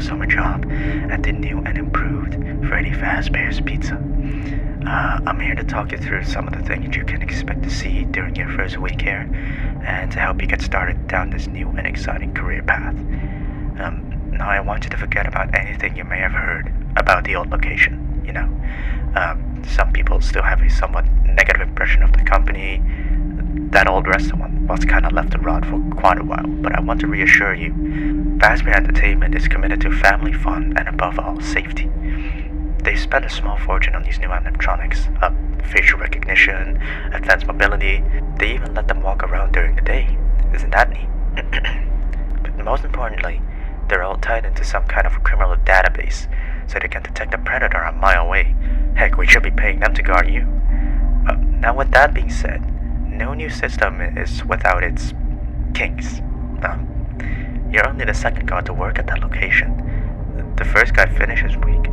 summer job at the new and improved Freddy Fazbear's Pizza. I'm here to talk you through some of the things you can expect to see during your first week here, and to help you get started down this new and exciting career path. Now I want you to forget about anything you may have heard about the old location. Some people still have a somewhat negative impression of the company. That old restaurant was kind of left to rot for quite a while, but I want to reassure you, Fazbear Entertainment is committed to family fun and above all, safety. They spent a small fortune on these new animatronics, facial recognition, advanced mobility. They even let them walk around during the day. Isn't that neat? But most importantly, they're all tied into some kind of criminal database, so they can detect a predator a mile away. Heck, we should be paying them to guard you. Now with that being said, no new system is without its kinks. You're only the second guard to work at that location. The first guy finished his week,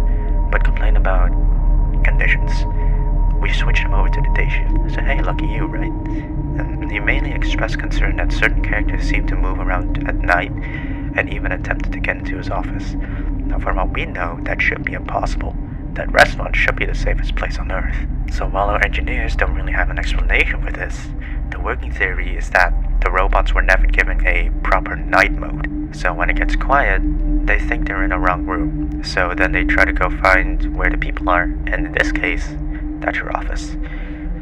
but complained about conditions. We switched him over to the day shift, so hey, lucky you, right? He mainly expressed concern that certain characters seem to move around at night, and even attempted to get into his office. Now from what we know, that should be impossible. That restaurant should be the safest place on Earth. So while our engineers don't really have an explanation for this, the working theory is that the robots were never given a proper night mode. So when it gets quiet, they think they're in a wrong room. So then they try to go find where the people are, and in this case, that's your office.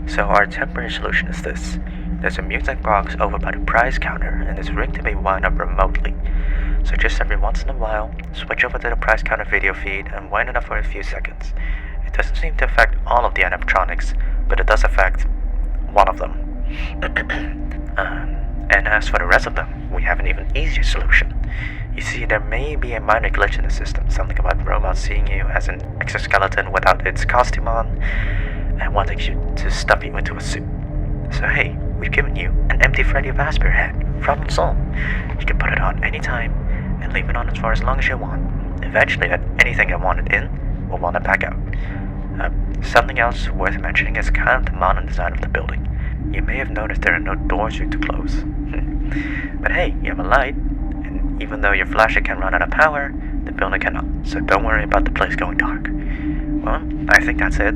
So our temporary solution is this. There's a music box over by the prize counter, and it's rigged to be wound up remotely. So just every once in a while, switch over to the prize counter video feed and wind it up for a few seconds. It doesn't seem to affect all of the animatronics, but it does affect one of them. And as for the rest of them, we have an even easier solution. You see, there may be a minor glitch in the system, something about robots seeing you as an exoskeleton without its costume on, and wanting you to stuff you into a suit. So hey, we've given you an empty Freddy Fazbear head. Problem solved. You can put it on anytime, and leave it on for as long as you want. Eventually, anything you want it in will want it back out. Something else worth mentioning is kind of the modern design of the building. You may have noticed there are no doors for you to close. But hey, you have a light, and even though your flashlight can run out of power, the building cannot, so don't worry about the place going dark. Well, I think that's it.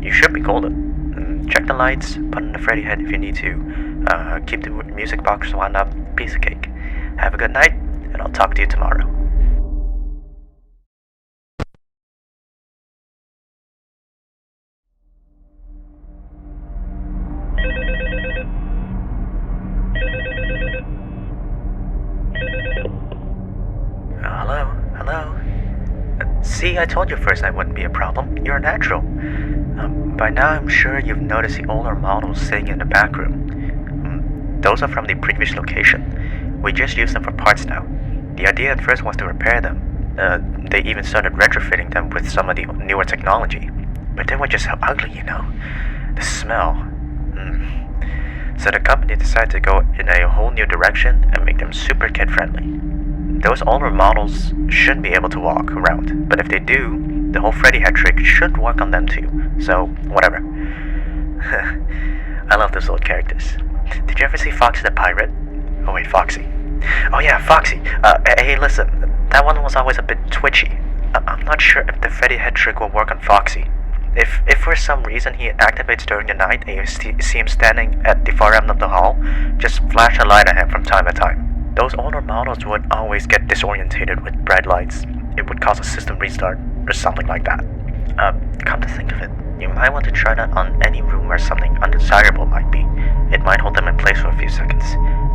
You should be golden. Check the lights, put in the Freddy head if you need to, keep the music box wound up, piece of cake. Have a good night, and I'll talk to you tomorrow. Hello? See, I told you first I wouldn't be a problem. You're a natural. By now I'm sure you've noticed the older models sitting in the back room. Those are from the previous location. We just use them for parts now. The idea at first was to repair them. They even started retrofitting them with some of the newer technology. But they were just so ugly, The smell. So the company decided to go in a whole new direction and make them super kid-friendly. Those older models shouldn't be able to walk around, but if they do, the whole Freddy head trick should work on them too. So, whatever. I love those old characters. Did you ever see Foxy the Pirate? Oh wait, Foxy. Oh yeah, Foxy. Hey listen, that one was always a bit twitchy. I'm not sure if the Freddy head trick will work on Foxy. If for some reason he activates during the night and you see him standing at the far end of the hall, just flash a light at him from time to time. Those older models would always get disorientated with bright lights. It would cause a system restart or something like that. Come to think of it, you might want to try that on any room where something undesirable might be. It might hold them in place for a few seconds.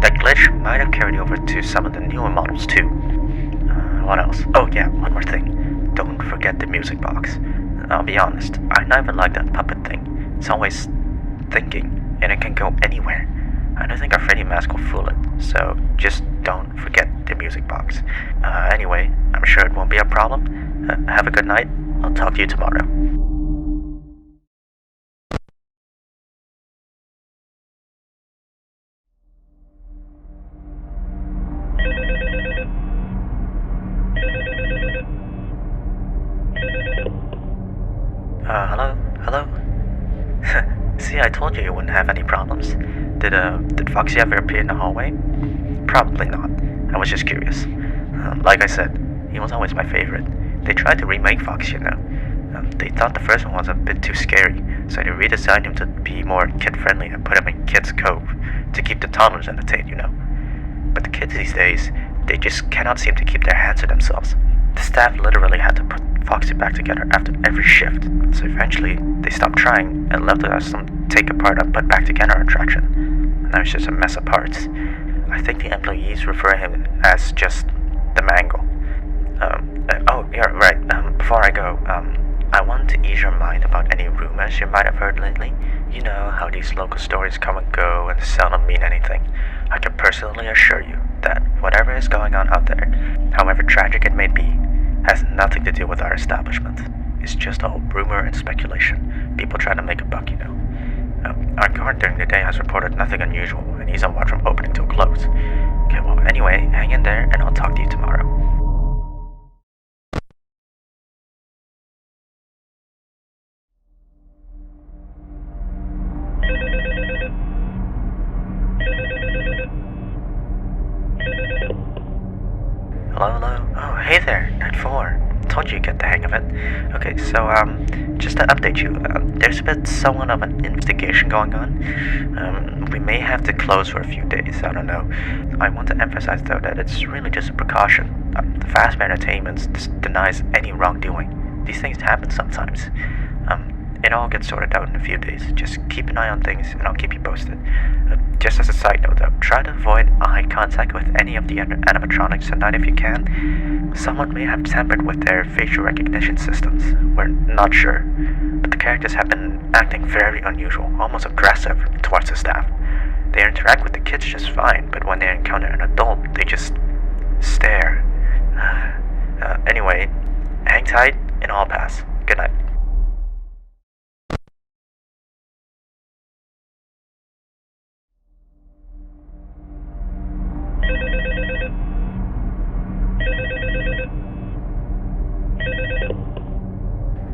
That glitch might have carried over to some of the newer models too. What else? Oh yeah, one more thing. Don't forget the music box. I'll be honest, I never liked that puppet thing. It's always thinking, and it can go anywhere. I don't think our Freddy mask will fool it, so just don't forget the music box. Anyway, I'm sure it won't be a problem. Have a good night. I'll talk to you tomorrow. Hello? See, I told you wouldn't have any problems. Did Foxy ever appear in the hallway? Probably not. I was just curious. Like I said, He was always my favorite. They tried to remake Fox, you know. They thought the first one was a bit too scary, so they redesigned him to be more kid-friendly and put him in Kids Cove to keep the toddlers entertained, you know. But the kids these days, they just cannot seem to keep their hands to themselves. The staff literally had to put Foxy back together after every shift, so eventually they stopped trying and left us some take apart and put back together attraction. Now it's just a mess of parts. I think the employees refer him as just the Mangle. Oh, yeah, right. Before I go, I want to ease your mind about any rumors you might have heard lately. You know how these local stories come and go and seldom mean anything. I can personally assure you that whatever is going on out there, however tragic it may be, has nothing to do with our establishment. It's just all rumor and speculation. People trying to make a buck, you know. Our guard during the day has reported nothing unusual, and he's on watch from opening till close. Okay, well, anyway, hang in there, and I'll talk to you tomorrow. Hello, hello. Oh, hey there, Night 4. Told you you'd get the hang of it. Okay, so, just to update you, there's been somewhat of an investigation going on. We may have to close for a few days, I don't know. I want to emphasize, though, that it's really just a precaution. The Fazbear Entertainment denies any wrongdoing. These things happen sometimes. It all gets sorted out in a few days. Just keep an eye on things, and I'll keep you posted. Just as a side note, though, try to avoid eye contact with any of the animatronics tonight if you can. Someone may have tampered with their facial recognition systems. We're not sure. But the characters have been acting very unusual, almost aggressive towards the staff. They interact with the kids just fine, but when they encounter an adult, they just stare. Anyway, hang tight, and I'll pass. Good night.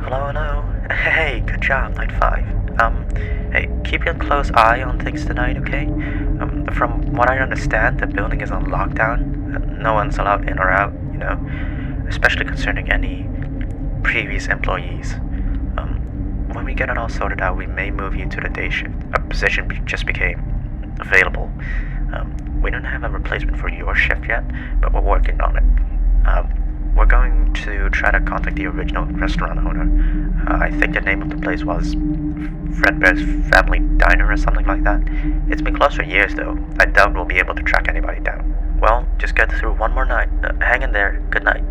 Hello, hello. Hey, good job, Night 5. Hey, keep a close eye on things tonight, okay? From what I understand, the building is on lockdown. No one's allowed in or out, you know, especially concerning any previous employees. When we get it all sorted out, we may move you to the day shift. A position just became available. We don't have a replacement for your shift yet, but we're working on it. We're going to try to contact the original restaurant owner. I think the name of the place was Fredbear's Family Diner or something like that. It's been closed for years, though. I doubt we'll be able to track anybody down. Well, just get through one more night. Hang in there. Good night.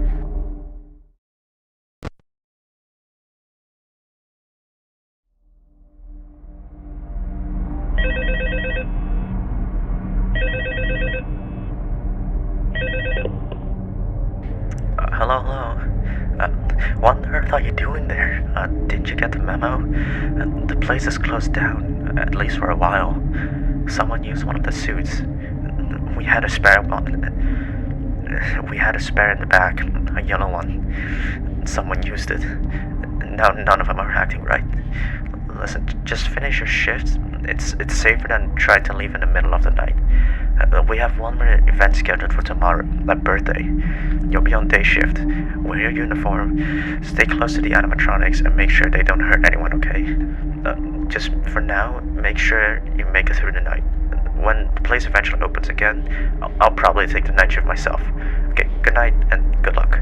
Hello, hello. What on earth are you doing there? Didn't you get the memo? The place is closed down, at least for a while. Someone used one of the suits. We had a spare one. We had a spare in the back, a yellow one. Someone used it. Now none of them are acting right. Listen, just finish your shift. It's safer than trying to leave in the middle of the night. We have one more event scheduled for tomorrow, a birthday. You'll be on day shift. Wear your uniform, stay close to the animatronics, and make sure they don't hurt anyone, okay? Just for now, make sure you make it through the night. When the place eventually opens again, I'll probably take the night shift myself. Okay, good night and good luck.